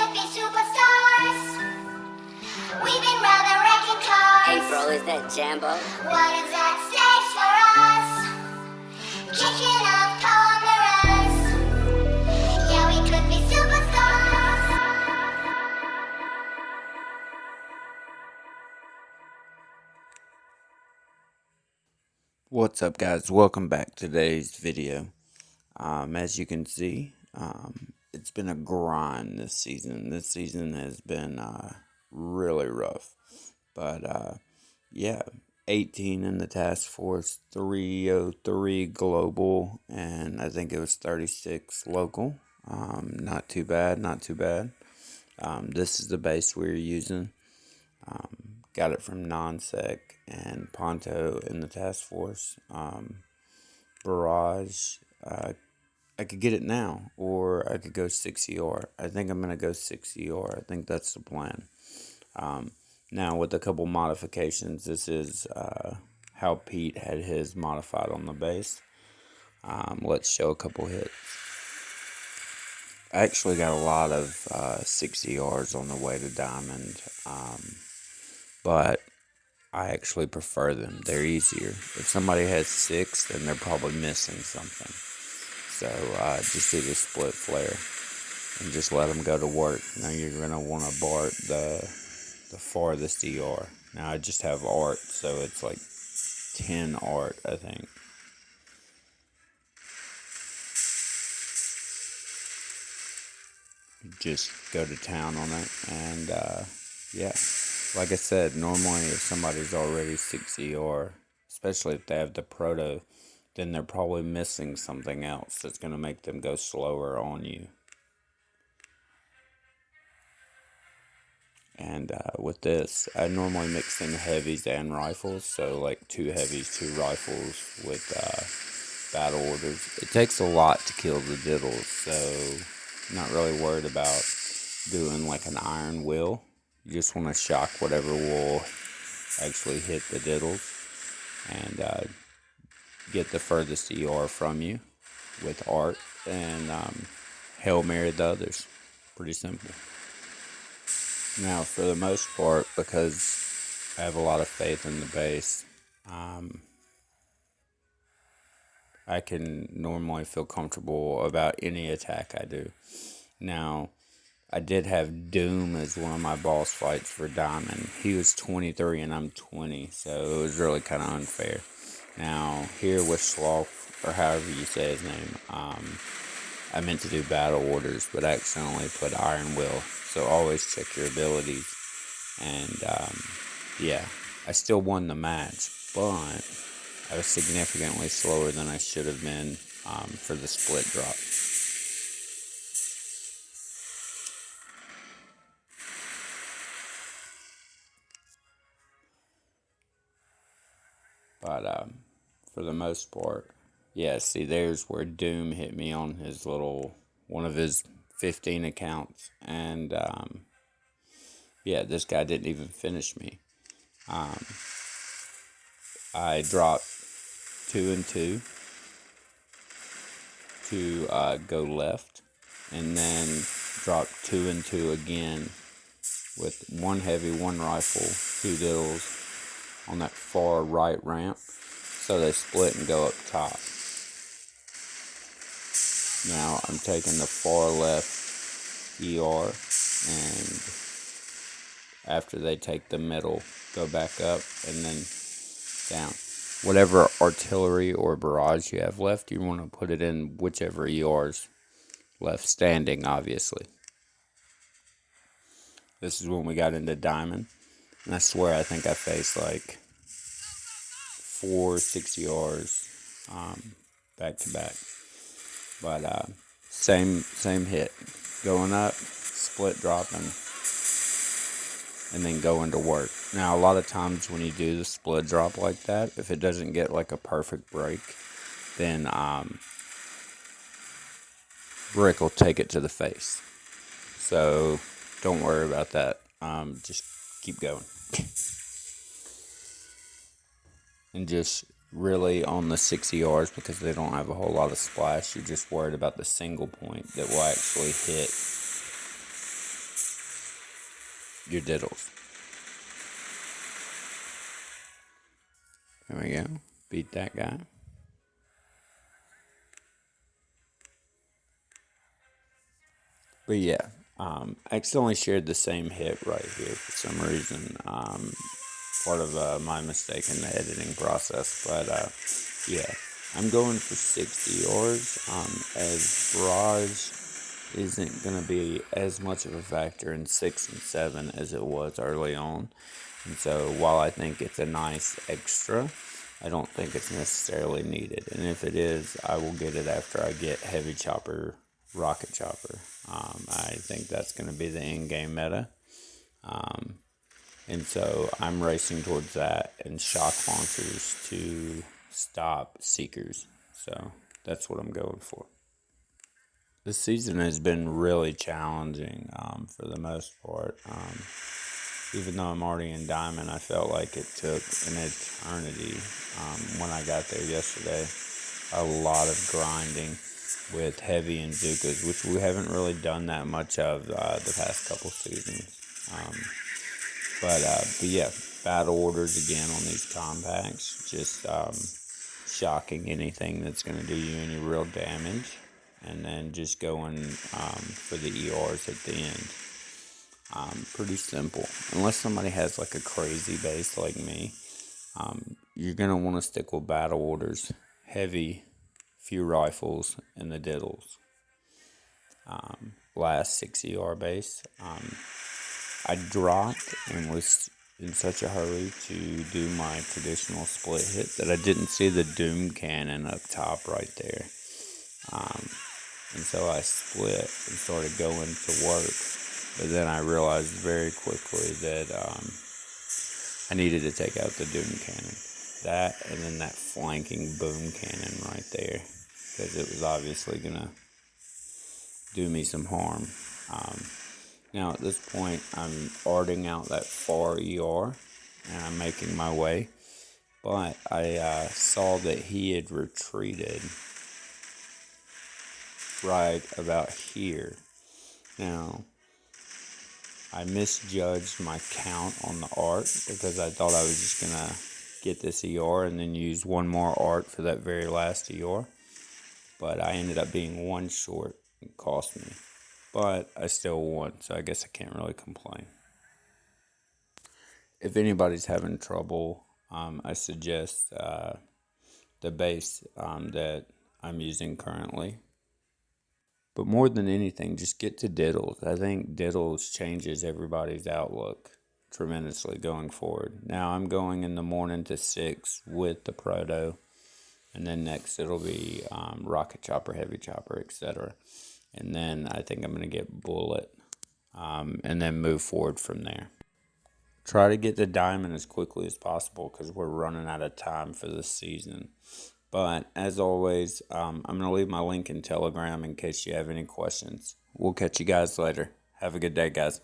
could be superstars. We've been rather wrecking cars. Hey bro, is that Jambo? What is that stakes for us? Kicking up cold mirrors. Yeah, we could be superstars. What's up, guys? Welcome back to today's video. As you can see, it's been a grind this season. This season has been really rough. But yeah, 18 in the task force, 303 global, and I think it was 36 local. Not too bad, not too bad. This is the base we're using. Got it from Nonsec and Ponto in the task force. Barrage, I could get it now, or I could go 6ER. I think I'm going to go 6ER. I think that's the plan. Now, with a couple modifications, this is how Pete had his modified on the base. Let's show a couple hits. I actually got a lot of 6ERs on the way to Diamond, but I actually prefer them. They're easier. If somebody has 6, then they're probably missing something. So just do the split flare and just let them go to work. Now you're going to want to BART the farthest ER. Now I just have art, so it's like 10 art, I think. Just go to town on it, and yeah, like I said, normally if somebody's already 6ER, especially if they have the proto, then they're probably missing something else that's going to make them go slower on you. And with this, I normally mix in heavies and rifles, so like 2 heavies, 2 rifles with battle orders. It takes a lot to kill the diddles, so not really worried about doing like an iron will. You just want to shock whatever will actually hit the diddles and get the furthest ER from you with art, and Hail Mary the others. Pretty simple. Now, for the most part, because I have a lot of faith in the base, I can normally feel comfortable about any attack I do. Now, I did have Doom as one of my boss fights for Diamond. He was 23 and I'm 20, so it was really kind of unfair. Now, here with Sloth, or however you say his name, I meant to do battle orders, but I accidentally put Iron Will. So always check your abilities. And, yeah, I still won the match, but I was significantly slower than I should have been for the split drop. But for the most part, yeah, see, there's where Doom hit me on his one of his 15 accounts. And, yeah, this guy didn't even finish me. I dropped 2 and 2 to go left, and then dropped 2 and 2 again with 1 heavy, 1 rifle, 2 diddles on that far right ramp, so they split and go up top. Now I'm taking the far left ER, and after they take the middle, go back up and then down. Whatever artillery or barrage you have left, you want to put it in whichever ER's left standing, obviously. This is when we got into Diamond. And I swear I think I faced like 4 6ERs back to back. But same hit. Going up, split dropping, and then going to work. Now, a lot of times when you do the split drop like that, if it doesn't get like a perfect break, then Brick will take it to the face. So don't worry about that. Just keep going. And just really on the 6ERs, because they don't have a whole lot of splash, you're just worried about the single point that will actually hit your diddles. There we go. Beat that guy. But yeah, I accidentally shared the same hit right here for some reason. Part of my mistake in the editing process. But yeah, I'm going for 60 yards. As barrage isn't going to be as much of a factor in 6 and 7 as it was early on. And so while I think it's a nice extra, I don't think it's necessarily needed. And if it is, I will get it after I get heavy chopper, rocket chopper. I think that's going to be the in-game meta. And so I'm racing towards that and shock launchers to stop seekers. So that's what I'm going for. This season has been really challenging for the most part. Even though I'm already in Diamond, I felt like it took an eternity when I got there yesterday. A lot of grinding with heavy and Zukas, which we haven't really done that much of the past couple seasons. But yeah, battle orders again on these compacts. Just shocking anything that's going to do you any real damage. And then just going for the ERs at the end. Pretty simple. Unless somebody has like a crazy base like me, you're going to want to stick with battle orders. Heavy, few rifles, and the diddles. Last 6 ER base. I dropped and was in such a hurry to do my traditional split hit that I didn't see the Doom Cannon up top right there. And so I split and started going to work. But then I realized very quickly that I needed to take out the Doom Cannon. That and then that flanking Boom Cannon right there. Because it was obviously going to do me some harm. Now at this point, I'm arting out that far ER. And I'm making my way. But I saw that he had retreated right about here. Now, I misjudged my count on the art because I thought I was just going to get this ER and then use one more art for that very last ER. But I ended up being one short. It cost me. But I still won, so I guess I can't really complain. If anybody's having trouble, I suggest the base that I'm using currently. But more than anything, just get to diddles. I think diddles changes everybody's outlook tremendously going forward. Now I'm going in the morning to 6 with the proto, and then next it'll be rocket chopper, heavy chopper, etc. And then I think I'm going to get bullet, and then move forward from there. Try to get to Diamond as quickly as possible because we're running out of time for this season. But as always, I'm going to leave my link in Telegram in case you have any questions. We'll catch you guys later. Have a good day, guys.